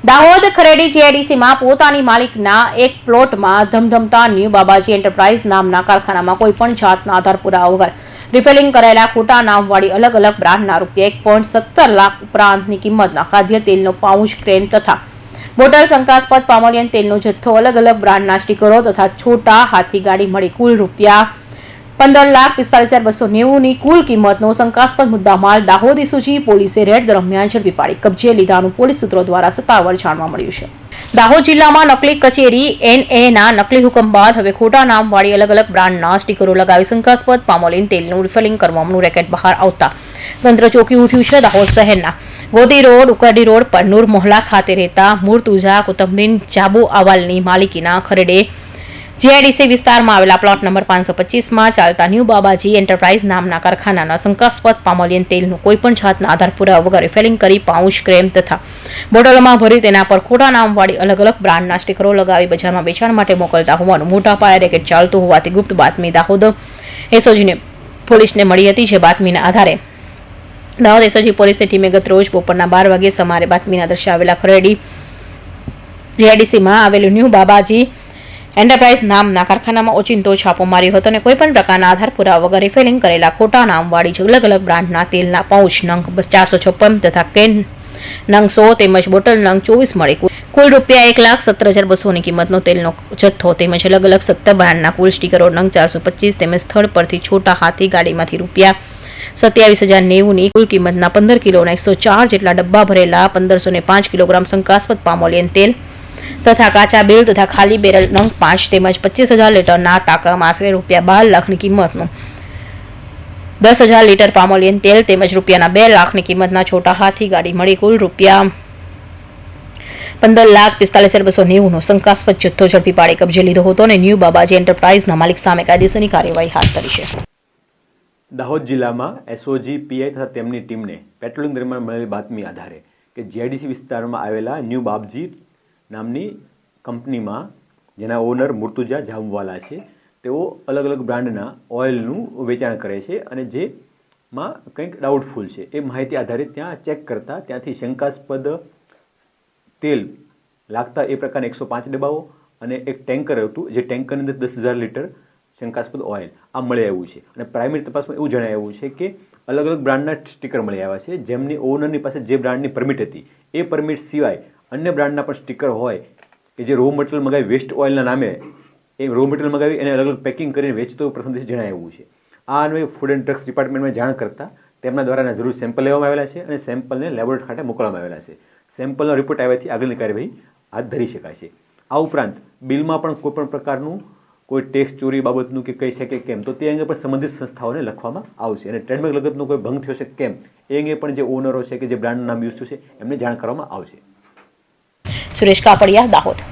દાહોદ ખરેડી જીઆઈડીસીમાં પોતાની માલિકના એક પ્લોટમાં ધમધમતા ન્યૂ બાબાજી એન્ટરપ્રાઇઝ નામના કારખાનામાં કોઈપણ જાતના આધાર પુરાવા વગર રિફિલિંગ કરાયેલા ખોટા નામવાળી અલગ અલગ બ્રાન્ડના ₹1.17 લાખ ઉપરાંતની કિંમતના ખાદ્ય તેલનો પાઉચ ક્રેન તથા બોટલ શંકાસ્પદ પામોલિયન તેલનો જથ્થો અલગ અલગ બ્રાન્ડના સ્ટીકરો તથા છોટા હાથી ગાડી મળી કુલ ₹15,45,290 ની કુલ કિંમતનો શંકાસ્પદ મુદ્દામાલ દાહોદ ઇસુજી પોલીસે રેડ દરમિયાન ઝડપી પાડી કબજે લીધાનું પોલીસ સૂત્રો દ્વારા સત્તાવાર જાણવા મળ્યું છે। દાહોદ જિલ્લામાં નકલી કચેરી NA નકલી હુકમ બાદ હવે ખોટા નામવાળી અલગ અલગ બ્રાન્ડના સ્ટીકરો લગાવી શંકાસ્પદ પામોલિન તેલનું રિફિલિંગ કરવાનું રેકેટ બહાર આવતા તંત્ર ચોંકી ઉઠ્યું છે। દાહોદ શહેરના ગોદી રોડ ઉકરડી રોડ પર નૂર મોહલ્લા ખાતે રહેતા મુર્તુઝા કુતુબુદ્દીન જાબુ અવાલની માલિકીના ખરેડે જીઆઈડીસી વિસ્તારમાં આવેલા પ્લોટ નંબર 525માં ચાલતા ન્યૂ બાબાજી એન્ટરપ્રાઇઝ નામના કારખાનાના શંકાસ્પદ પામોલિયન તેલનું કોઈપણ જાતના આધાર પુરાવા વગર રિફિલિંગ કરી પાઉચ ક્રેમ તથા બોટલોમાં ભરી તેના પર ખોટા નામવાળી અલગ અલગ બ્રાન્ડના સ્ટીકરો લગાવી બજારમાં વેચાણ માટે મોકલતા હોવાનું મોટા પાયે રેકેટ ચાલતું હોવાથી ગુપ્ત બાતમી દાહોદ એસઓજીને પોલીસને મળી હતી। જે બાતમીના આધારે દાહોદ એસઓજી પોલીસની ટીમે ગત રોજ બપોરના 12 વાગ્યે સમારે બાતમીના દર્શાવેલા ખરેડી જીઆઈડીસીમાં આવેલું ન્યૂ બાબાજી એન્ટરપ્રાઇઝ નામના કારખાનામાં ઓચિંતો છાપો માર્યો હતો અને કોઈપણ પ્રકારના આધાર પુરાવા વગર રિફિલિંગ કરેલા ખોટા નામવાળી અલગ અલગ બ્રાન્ડના તેલના પાઉચ નંગ 456 તથા કેન નંગ 100 તેમજ બોટલ નંગ 24 મળી કુલ ₹1,17,200 ની કિંમતનો તેલનો જથ્થો તેમજ અલગ અલગ 17 બ્રાન્ડના કુલ સ્ટીકરો નંગ 425 તેમજ સ્થળ પરથી છોટા હાથી ગાડીમાંથી ₹27,090 ની કુલ કિંમતના 15 કિલોના 104 જેટલા ડબ્બા ભરેલા 1505 કિલોગ્રામ શંકાસ્પદ પામોલિયન તેલ તથા કાચા બેલ તથા ખાલી બેરલ નંગ 5 તેમજ 25,000 લીટરના ટાંકામાં આશરે ₹12 લાખની કિંમતનું 10,000 લીટર પામોલિયન તેલ તેમજ ₹2 લાખની કિંમતના છોટા હાથી ગાડી મળી કુલ ₹15,45,290 નો શંકાસ્પદ જથ્થો ઝડપી પાડી કબજે લીધો હતો અને ન્યૂ બાબાજી એન્ટરપ્રાઇઝના માલિક સામે કાયદેસરની કાર્યવાહી હાથ ધરી છે। દાહોદ જિલ્લામાં એસઓજી પીઆઈ તથા તેમની ટીમને પેટ્રોલિંગ દરમિયાન મળેલી બાતમી આધારે કે જીઆઈડીસી વિસ્તારમાં આવેલા ન્યૂ બાબાજી નામની કંપનીમાં જેના ઓનર મુર્તુઝા જાબુવાલા છે તેઓ અલગ અલગ બ્રાન્ડના ઓઇલનું વેચાણ કરે છે અને જેમાં કંઈક ડાઉટફુલ છે એ માહિતી આધારે ત્યાં ચેક કરતા ત્યાંથી શંકાસ્પદ તેલ લાગતા એ પ્રકારના 105 ડબ્બાઓ અને એક ટેન્કર હતું જે ટેન્કરની અંદર 10,000 લીટર શંકાસ્પદ ઓઇલ આ મળી આવ્યું છે અને પ્રાઇમરી તપાસમાં એવું જણાવ્યું છે કે અલગ અલગ બ્રાન્ડના સ્ટીકર મળી આવ્યા છે જેમની ઓનરની પાસે જે બ્રાન્ડની પરમિટ હતી એ પરમિટ સિવાય અન્ય બ્રાન્ડના પણ સ્ટીકર હોય કે જે રો મટીરિયલ મગાવી વેસ્ટ ઓઇલના નામે એ રો મટીરિયલ મગાવી એને અલગ અલગ પેકિંગ કરીને વેચતો પ્રથમ દિવસે જણાવ્યું છે। આ અન્વયે ફૂડ એન્ડ ડ્રગ્સ ડિપાર્ટમેન્ટમાં જાણ કરતા તેમના દ્વારા જરૂર સેમ્પલ લેવામાં આવેલા છે અને સેમ્પલને લેબોરેટરી ખાતે મોકલવામાં આવેલા છે। સેમ્પલનો રિપોર્ટ આવ્યાથી આગળની કાર્યવાહી હાથ ધરી શકાય છે। આ ઉપરાંત બિલમાં પણ કોઈપણ પ્રકારનું કોઈ ટેક્સ ચોરી બાબતનું કે કહી શકે કેમ તો તે અંગે પણ સંબંધિત સંસ્થાઓને લખવામાં આવશે અને ટ્રેડમાર્ક લગતનો કોઈ ભંગ થયો છે કેમ એ અંગે પણ જે ઓનરો છે કે જે બ્રાન્ડનું નામ યુઝ થયું છે એમને જાણ કરવામાં આવશે। સુરેશ કાપડિયા, દાહોદ।